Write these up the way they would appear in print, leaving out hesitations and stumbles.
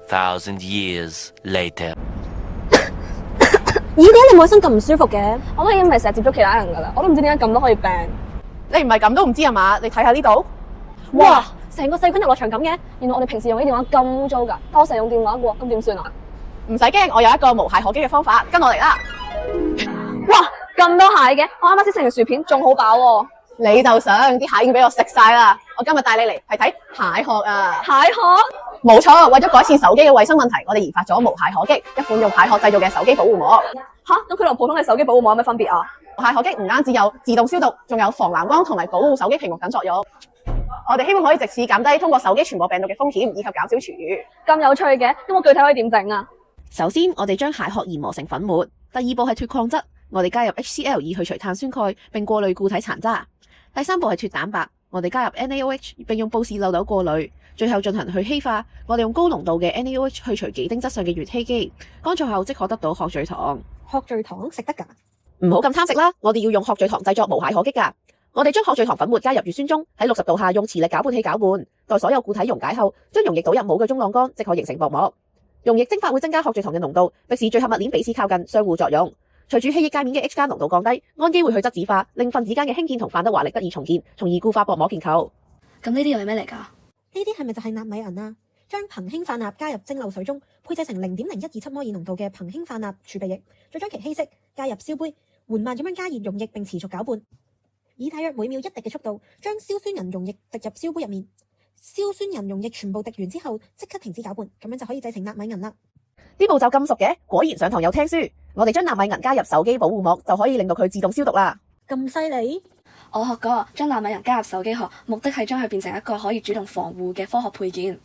2,000 years later。咦？點解你冇身咁唔舒服嘅？我都已經唔係成日接觸其他人噶啦，我都唔知點解咁都可以病。你唔係咁都唔知啊嘛？你睇下呢度，哇！成個細菌遊樂場咁嘅，原來我哋平時用啲電話咁污糟㗎，但我成日用電話喎，咁點算啊？唔使驚，我有一個無懈可擊嘅方法，跟我嚟啦！哇！咁多蟹嘅，我啱啱先食完薯片，仲好飽喎。你就想啲蟹已經俾我食晒啦！我今日帶你嚟係睇蟹殼啊！蟹殼？冇錯，為咗改善手機嘅衛生問題，我哋研發咗無懈可擊，一款用蟹殼製造嘅手機保護膜。吓？咁佢同普通嘅手機保護膜有咩分別啊？無懈可擊唔單止有自動消毒，仲有防藍光同埋保護手機屏幕等作用。我哋希望可以藉此減低通過手機傳播病毒嘅風險，以及減少廚餘。咁有趣嘅，咁我具體可以點整啊？首先，我哋將蟹殼研磨成粉末。第二步係脫礦質，我哋加入 HCl 以去除碳酸鈣，並過濾固體殘渣。第三步係脫蛋白，我哋加入 NaOH 並用布氏漏斗過濾。最後進行去稀化，我哋用高濃度嘅 NaOH 去除幾丁質上嘅乙烯基，乾燥後即可得到殼聚糖。殼聚糖食得㗎？唔好咁貪食啦，我哋要用殼聚糖製作無懈可擊㗎。我哋將殼聚糖粉末加入乙酸中，喺60度下用磁力攪拌器攪拌，待所有固體溶解後，將溶液倒入冇嘅中晾乾，即可形成薄膜。溶液蒸發會增加殼聚糖嘅濃度，迫使聚合物鏈彼此靠近，相互作用。隨住氣液界面嘅 H 加濃度降低，氨基會去質子化，令分子間嘅氫鍵同泛德華力得以重建，從而固化薄膜結構。咁呢啲又係咩嚟㗎？呢啲係咪就係納米銀啊？將硼氫化鈉加入蒸餾水中，配製成0.0127摩爾濃度嘅硼氫化鈉儲備液，再將其稀釋，加入燒杯，緩慢咁樣加熱溶液並持續攪拌，以大約每秒1滴嘅速度，將硝酸銀溶液滴入燒杯入面。硝酸銀溶液全部滴完之後，即刻停止攪拌，咁樣就可以製成納米銀啦。呢步驟咁熟嘅，果然上堂有聽書。我哋將納米銀加入手機保護膜，就可以令到佢自動消毒啦。咁犀利？我學過，將納米銀加入手機殼，目的係將佢變成一個可以主動防護嘅科學配件。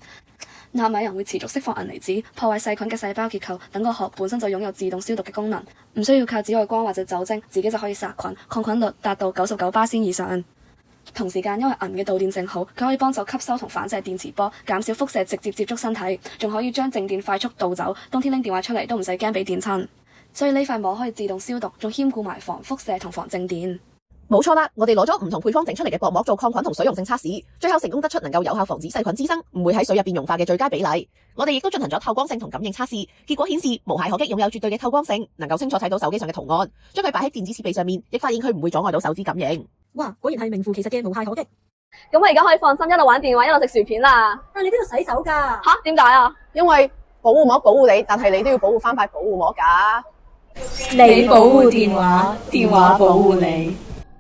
納米銀會持續釋放銀離子，破壞細菌嘅細胞結構，等個殼本身就擁有自動消毒嘅功能，唔需要靠紫外光或者酒精，自己就可以殺菌，抗菌率達到99%以上。同時間，因為銀嘅導電性好，佢可以幫手吸收同反射電磁波，減少輻射直接接觸身體，仲可以將靜電快速導走，冬天拎電話出嚟都唔使驚俾電親。所以呢塊膜可以自動消毒，仲兼顧埋防輻射同防靜電。冇錯啦，我哋攞咗唔同配方整出嚟嘅薄膜做抗菌同水溶性測試，最後成功得出能夠有效防止細菌滋生，唔會喺水入邊溶化嘅最佳比例。我哋亦都進行咗透光性同感應測試，結果顯示無懈可擊擁有絕對嘅透光性，能夠清楚睇到手機上嘅圖案。將佢擺喺電子設備上面，亦發現佢唔會阻礙到手指感應。哇，果然係名副其實嘅無懈可擊。咁我而家可以放心一路玩電話一路食薯片啦。但係你都要洗手㗎。吓？點解啊？因為保護膜保護你，但係你都要保護翻塊保護膜㗎。你保護電話，電話保護你。